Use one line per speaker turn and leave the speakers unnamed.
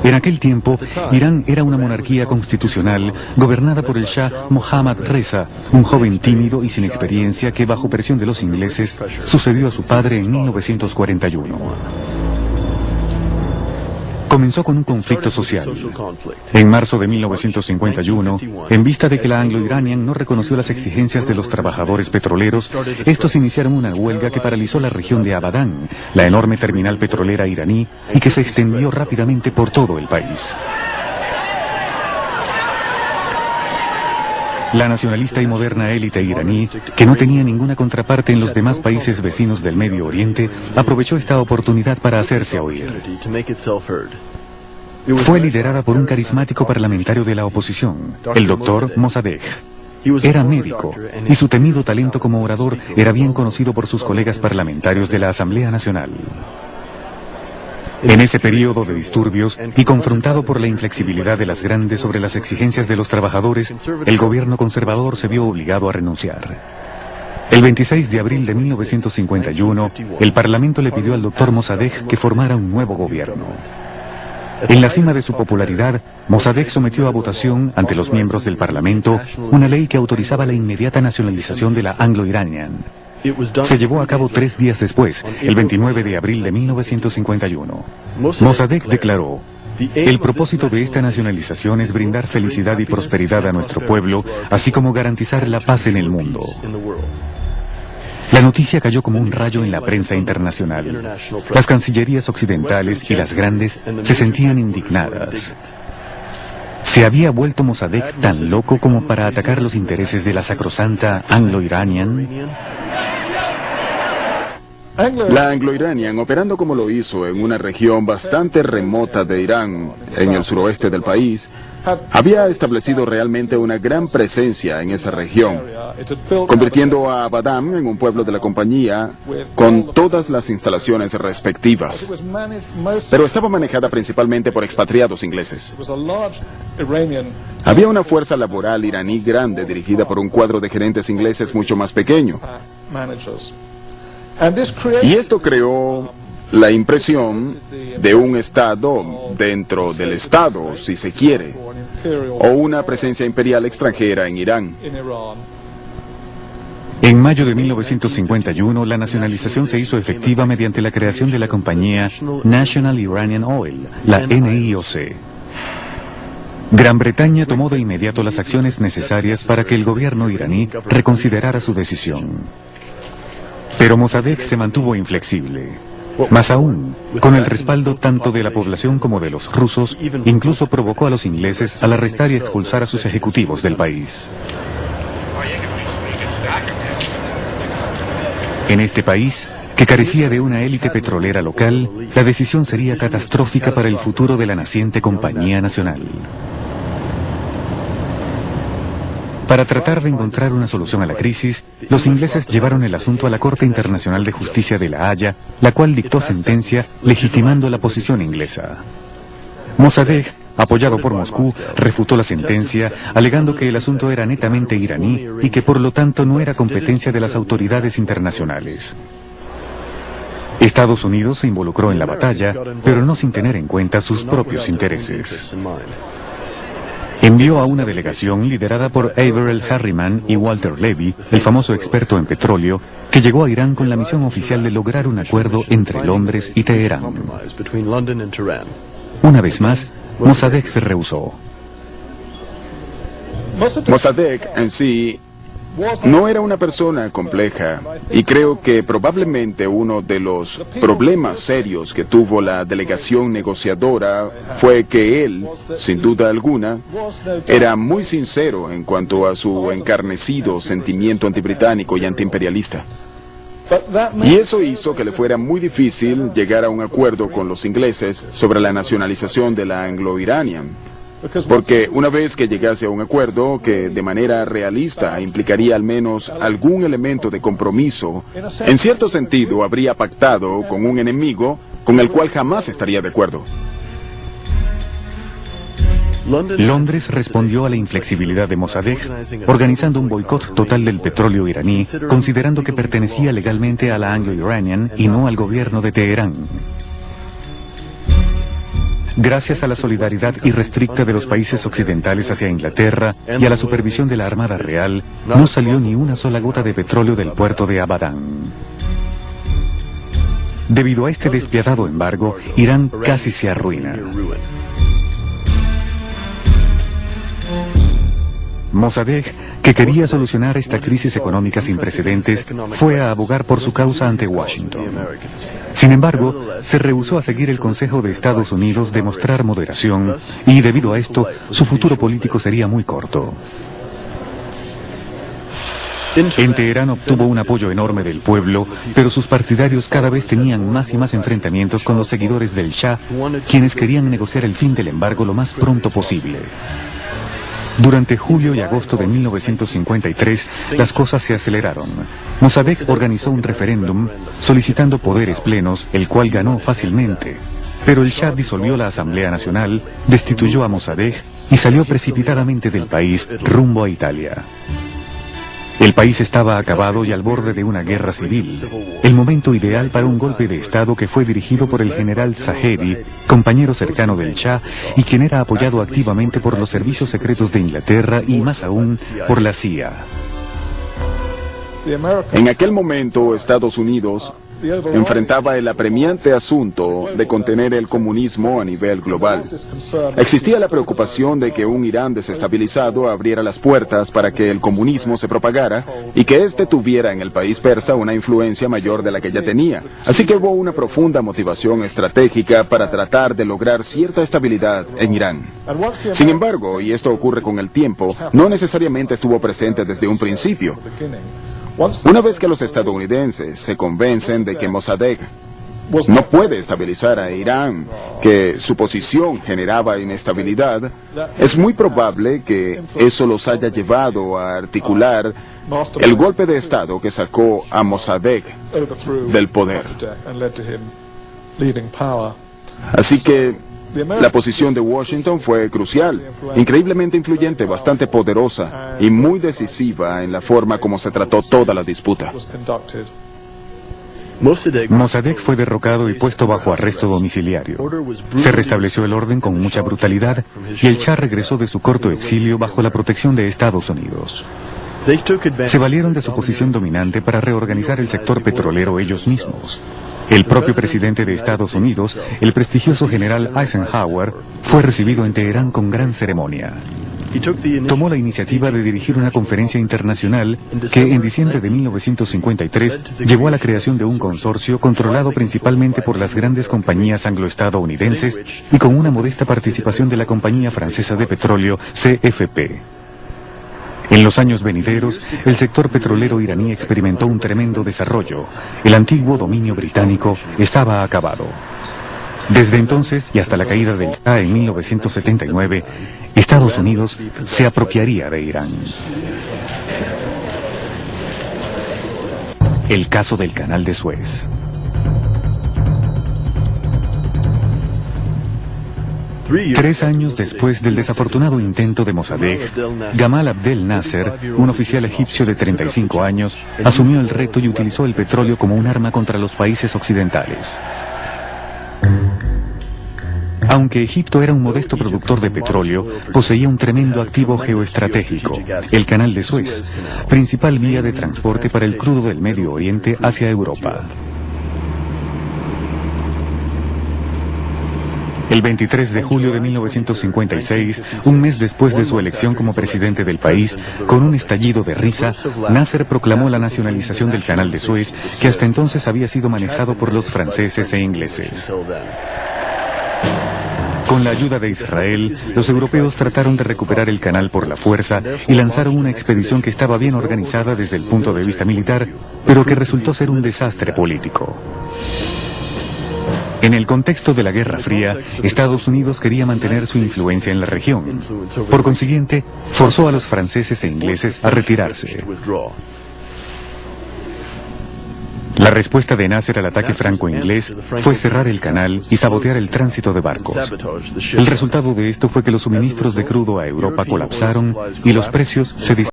En aquel tiempo, Irán era una monarquía constitucional gobernada por el Shah Mohammad Reza, un joven tímido y sin experiencia que, bajo presión de los ingleses, sucedió a su padre en 1941. Comenzó con un conflicto social. En marzo de 1951, en vista de que la Anglo-Iranian no reconoció las exigencias de los trabajadores petroleros, estos iniciaron una huelga que paralizó la región de Abadán, la enorme terminal petrolera iraní, y que se extendió rápidamente por todo el país. La nacionalista y moderna élite iraní, que no tenía ninguna contraparte en los demás países vecinos del Medio Oriente, aprovechó esta oportunidad para hacerse oír. Fue liderada por un carismático parlamentario de la oposición, el doctor Mossadegh. Era médico, y su temido talento como orador era bien conocido por sus colegas parlamentarios de la Asamblea Nacional. En ese periodo de disturbios, y confrontado por la inflexibilidad de las grandes sobre las exigencias de los trabajadores, el gobierno conservador se vio obligado a renunciar. El 26 de abril de 1951, el Parlamento le pidió al doctor Mossadegh que formara un nuevo gobierno. En la cima de su popularidad, Mossadegh sometió a votación, ante los miembros del Parlamento, una ley que autorizaba la inmediata nacionalización de la Anglo-Iranian. Se llevó a cabo 3 días después, el 29 de abril de 1951. Mossadegh declaró: "El propósito de esta nacionalización es brindar felicidad y prosperidad a nuestro pueblo, así como garantizar la paz en el mundo". La noticia cayó como un rayo en la prensa internacional. Las cancillerías occidentales y las grandes se sentían indignadas. ¿Se había vuelto Mossadegh tan loco como para atacar los intereses de la sacrosanta Anglo-Iranian?
La Anglo-Iranian, operando como lo hizo en una región bastante remota de Irán, en el suroeste del país, había establecido realmente una gran presencia en esa región, convirtiendo a Abadán en un pueblo de la compañía con todas las instalaciones respectivas. Pero estaba manejada principalmente por expatriados ingleses. Había una fuerza laboral iraní grande dirigida por un cuadro de gerentes ingleses mucho más pequeño. Y esto creó la impresión de un Estado dentro del Estado, si se quiere, o una presencia imperial extranjera en Irán.
En mayo de 1951, la nacionalización se hizo efectiva mediante la creación de la compañía National Iranian Oil, la NIOC. Gran Bretaña tomó de inmediato las acciones necesarias para que el gobierno iraní reconsiderara su decisión. Pero Mossadegh se mantuvo inflexible. Más aún, con el respaldo tanto de la población como de los rusos, incluso provocó a los ingleses al arrestar y expulsar a sus ejecutivos del país. En este país, que carecía de una élite petrolera local, la decisión sería catastrófica para el futuro de la naciente Compañía Nacional. Para tratar de encontrar una solución a la crisis, los ingleses llevaron el asunto a la Corte Internacional de Justicia de La Haya, la cual dictó sentencia legitimando la posición inglesa. Mossadegh, apoyado por Moscú, refutó la sentencia, alegando que el asunto era netamente iraní y que por lo tanto no era competencia de las autoridades internacionales. Estados Unidos se involucró en la batalla, pero no sin tener en cuenta sus propios intereses. Envió a una delegación liderada por Averell Harriman y Walter Levy, el famoso experto en petróleo, que llegó a Irán con la misión oficial de lograr un acuerdo entre Londres y Teherán. Una vez más, Mossadegh se rehusó.
Mossadegh en sí no era una persona compleja, y creo que probablemente uno de los problemas serios que tuvo la delegación negociadora fue que él, sin duda alguna, era muy sincero en cuanto a su encarnecido sentimiento antibritánico y antiimperialista. Y eso hizo que le fuera muy difícil llegar a un acuerdo con los ingleses sobre la nacionalización de la Anglo-Iranian. Porque una vez que llegase a un acuerdo que de manera realista implicaría al menos algún elemento de compromiso, en cierto sentido habría pactado con un enemigo con el cual jamás estaría de acuerdo.
Londres respondió a la inflexibilidad de Mossadegh, organizando un boicot total del petróleo iraní, considerando que pertenecía legalmente a la Anglo-Iranian y no al gobierno de Teherán. Gracias a la solidaridad irrestricta de los países occidentales hacia Inglaterra y a la supervisión de la Armada Real, no salió ni una sola gota de petróleo del puerto de Abadán. Debido a este despiadado embargo, Irán casi se arruina. Mossadegh, que quería solucionar esta crisis económica sin precedentes, fue a abogar por su causa ante Washington. Sin embargo, se rehusó a seguir el consejo de Estados Unidos de mostrar moderación y, debido a esto, su futuro político sería muy corto. En Teherán obtuvo un apoyo enorme del pueblo, pero sus partidarios cada vez tenían más y más enfrentamientos con los seguidores del Shah, quienes querían negociar el fin del embargo lo más pronto posible. Durante julio y agosto de 1953, las cosas se aceleraron. Mossadegh organizó un referéndum solicitando poderes plenos, el cual ganó fácilmente. Pero el Shah disolvió la Asamblea Nacional, destituyó a Mossadegh y salió precipitadamente del país rumbo a Italia. El país estaba acabado y al borde de una guerra civil, el momento ideal para un golpe de Estado que fue dirigido por el general Zahedi, compañero cercano del Shah, y quien era apoyado activamente por los servicios secretos de Inglaterra y más aún por la CIA.
En aquel momento, Estados Unidos enfrentaba el apremiante asunto de contener el comunismo a nivel global. Existía la preocupación de que un Irán desestabilizado abriera las puertas para que el comunismo se propagara y que éste tuviera en el país persa una influencia mayor de la que ya tenía. Así que hubo una profunda motivación estratégica para tratar de lograr cierta estabilidad en Irán. Sin embargo, y esto ocurre con el tiempo, no necesariamente estuvo presente desde un principio. Una vez que los estadounidenses se convencen de que Mossadegh no puede estabilizar a Irán, que su posición generaba inestabilidad, es muy probable que eso los haya llevado a articular el golpe de Estado que sacó a Mossadegh del poder. Así que la posición de Washington fue crucial, increíblemente influyente, bastante poderosa y muy decisiva en la forma como se trató toda la disputa.
Mossadegh fue derrocado y puesto bajo arresto domiciliario. Se restableció el orden con mucha brutalidad y el Shah regresó de su corto exilio bajo la protección de Estados Unidos. Se valieron de su posición dominante para reorganizar el sector petrolero ellos mismos. El propio presidente de Estados Unidos, el prestigioso general Eisenhower, fue recibido en Teherán con gran ceremonia. Tomó la iniciativa de dirigir una conferencia internacional que en diciembre de 1953 llevó a la creación de un consorcio controlado principalmente por las grandes compañías anglo-estadounidenses y con una modesta participación de la compañía francesa de petróleo CFP. En los años venideros, el sector petrolero iraní experimentó un tremendo desarrollo. El antiguo dominio británico estaba acabado. Desde entonces y hasta la caída del Shah en 1979, Estados Unidos se apropiaría de Irán. El caso del Canal de Suez. 3 años después del desafortunado intento de Mossadegh, Gamal Abdel Nasser, un oficial egipcio de 35 años, asumió el reto y utilizó el petróleo como un arma contra los países occidentales. Aunque Egipto era un modesto productor de petróleo, poseía un tremendo activo geoestratégico, el Canal de Suez, principal vía de transporte para el crudo del Medio Oriente hacia Europa. El 23 de julio de 1956, un mes después de su elección como presidente del país, con un estallido de risa, Nasser proclamó la nacionalización del Canal de Suez, que hasta entonces había sido manejado por los franceses e ingleses. Con la ayuda de Israel, los europeos trataron de recuperar el canal por la fuerza y lanzaron una expedición que estaba bien organizada desde el punto de vista militar, pero que resultó ser un desastre político. En el contexto de la Guerra Fría, Estados Unidos quería mantener su influencia en la región. Por consiguiente, forzó a los franceses e ingleses a retirarse. La respuesta de Nasser al ataque franco-inglés fue cerrar el canal y sabotear el tránsito de barcos. El resultado de esto fue que los suministros de crudo a Europa colapsaron y los precios se dispararon.